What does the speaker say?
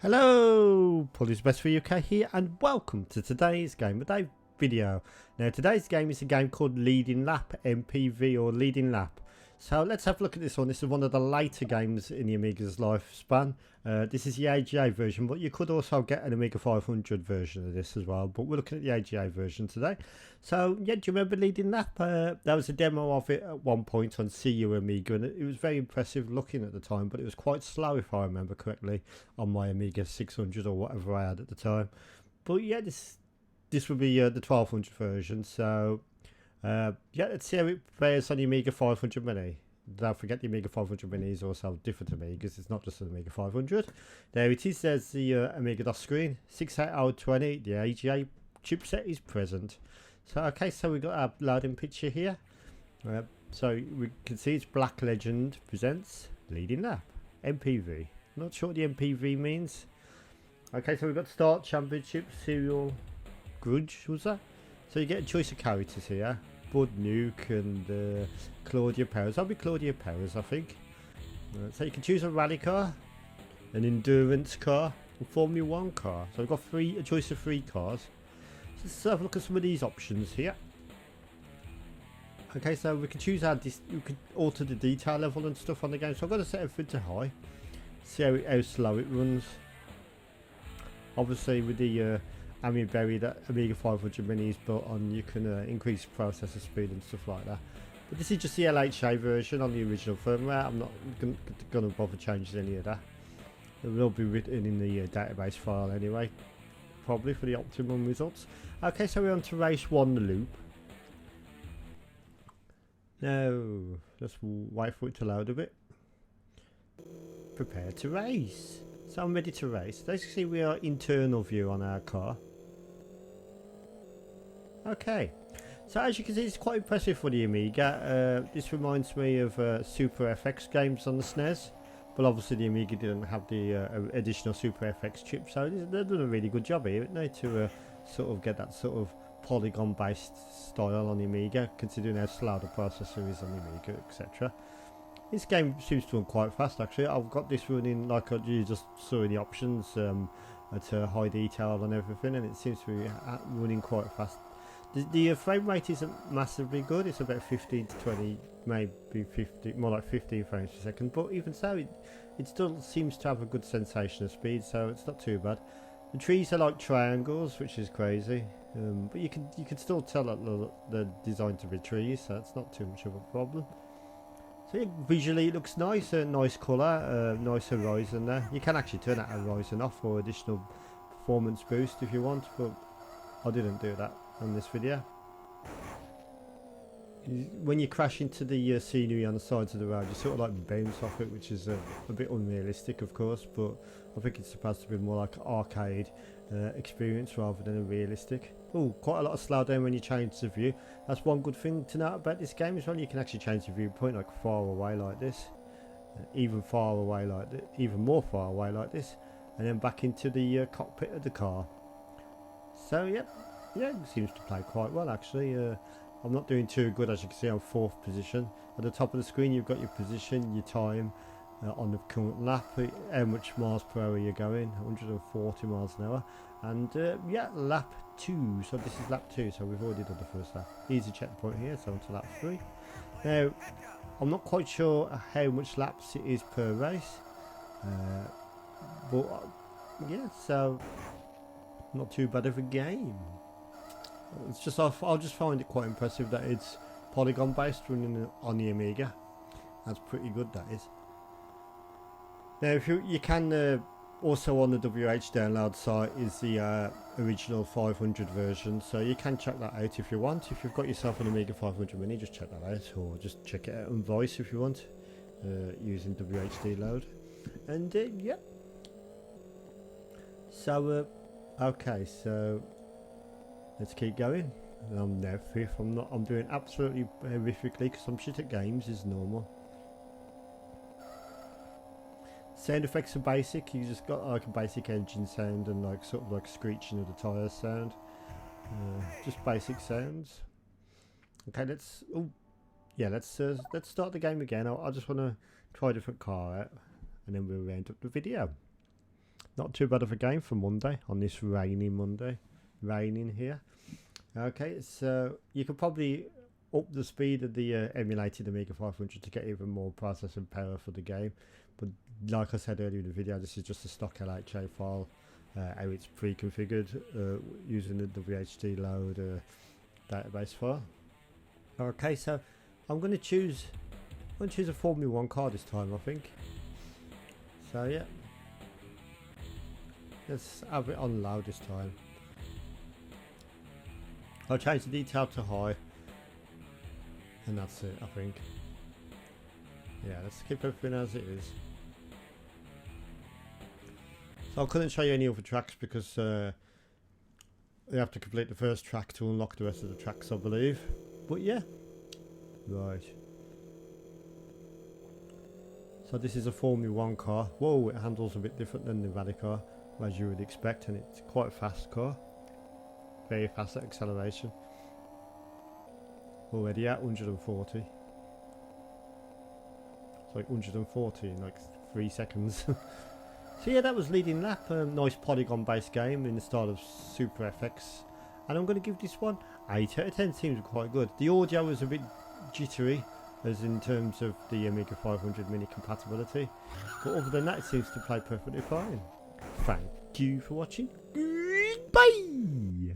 Hello, Paulie's Best for UK here, and welcome to today's Game of the Day video. Now, today's game is a game called Leading Lap MPV or Leading Lap. So let's have a look at this one. This is one of the later games in the Amiga's lifespan. This is the AGA version, but you could also get an Amiga 500 version of this as well. But we're looking at the AGA version today. So yeah, do you remember Leading Lap? There was a demo of it at one point on CU Amiga, and it was very impressive looking at the time, but it was quite slow if I remember correctly on my Amiga 600 or whatever I had at the time. But yeah, this would be the 1200 version. So yeah, let's see how it fares on the Amiga 500 Mini. Don't forget the Amiga 500 Mini is also different to Amigas. It's not just an Amiga 500. There it is. There's the Amiga DOS screen. 68020. The AGA chipset is present. So okay, so we've got our loading picture here. So we can see it's Black Legend presents Leading Lap MPV. Not sure what the MPV means. Okay, so we've got Start, Championship, Serial, Grudge, was that? So you get a choice of characters here. Bud Nuke and Claudia Powers. I'll be Claudia Powers, I think. So you can choose a rally car, an endurance car, and Formula 1 car. So we've got a choice of 3 cars. So let's have a look at some of these options here. Okay, so we can choose we can alter the detail level and stuff on the game. So I've got to set everything to high. See how slow it runs. Obviously with the Amiga that Amiga 500 Mini is built on, you can increase processor speed and stuff like that. But this is just the LHA version on the original firmware. I'm not going to bother changing any of that. It will be written in the database file anyway, probably for the optimum results. Okay, so we're on to race 1 loop. Now, let's wait for it to load a bit. Prepare to race. So I'm ready to race. Let's see, we are internal view on our car. Okay, so as you can see, it's quite impressive for the Amiga. This reminds me of Super FX games on the SNES, but obviously the Amiga didn't have the additional Super FX chip, so they've done a really good job here, haven't they, to sort of get that sort of polygon based style on the Amiga, considering how slow the processor is on the Amiga, etc. This game seems to run quite fast actually. I've got this running like you just saw in the options at high detail and everything, and it seems to be running quite fast. The frame rate isn't massively good. It's about 15 to 20, maybe 50, more like 15 frames per second. But even so, it still seems to have a good sensation of speed, so it's not too bad. The trees are like triangles, which is crazy, but you can still tell that they're designed to be trees, so it's not too much of a problem. So yeah, visually it looks nice, a nice colour, nice horizon there. You can actually turn that horizon off for additional performance boost if you want, but I didn't do that on this video. When you crash into the scenery on the sides of the road, you sort of like bounce off it, which is a bit unrealistic of course, but I think it's supposed to be more like an arcade experience rather than a realistic. Oh, quite a lot of slowdown when you change the view. That's one good thing to note about this game as well. You can actually change the viewpoint like far away like this, even far away like this, even more far away like this, and then back into the cockpit of the car. So yeah, it seems to play quite well actually. I'm not doing too good, as you can see. I'm 4th position. At the top of the screen you've got your position, your time on the current lap, how much miles per hour you're going, 140 miles an hour, and yeah, lap 2. So this is lap 2, so we've already done the first lap. Easy checkpoint here, so on to lap 3. Now I'm not quite sure how much laps it is per race, but yeah, so not too bad of a game. It's just I'll just find it quite impressive that it's polygon based, running on the Amiga. That's pretty good, that is. Now if you can also on the WH download site is the original 500 version, so you can check that out if you want. If you've got yourself an Amiga 500 Mini, just check that out, or just check it out on Voice if you want, using WHD load. And yeah, so okay, so let's keep going. I'm now 5th. I'm doing absolutely horrifically because I'm shit at games is normal. Sound effects are basic. You just got like a basic engine sound and like sort of like screeching of the tyres sound. Just basic sounds. Okay, let's start the game again. I just want to try a different car out, and then we'll round up the video. not too bad of a game for Monday, on this rainy Monday. Raining here. Okay, so you could probably up the speed of the emulated Amiga 500 to get even more processing power for the game. But like I said earlier in the video, this is just a stock LHA file, how it's pre-configured using the WHD load database file. Okay, so I'm going to choose a Formula 1 car this time, I think. So yeah, let's have it on loud this time. I'll change the detail to high, and that's it, I think. Yeah, let's keep everything as it is. So I couldn't show you any other tracks because you have to complete the first track to unlock the rest of the tracks, I believe. But yeah, right. So this is a Formula 1 car. Whoa, it handles a bit different than the rally car, as you would expect, and it's quite a fast car. Very fast at acceleration. Already at 140. It's like 140 in like 3 seconds. So yeah, that was Leading Lap. Nice polygon based game in the style of Super FX. And I'm going to give this one 8 out of 10. Seems quite good. The audio was a bit jittery, as in terms of the Amiga 500 mini compatibility. But other than that, it seems to play perfectly fine. Thank you for watching. Bye!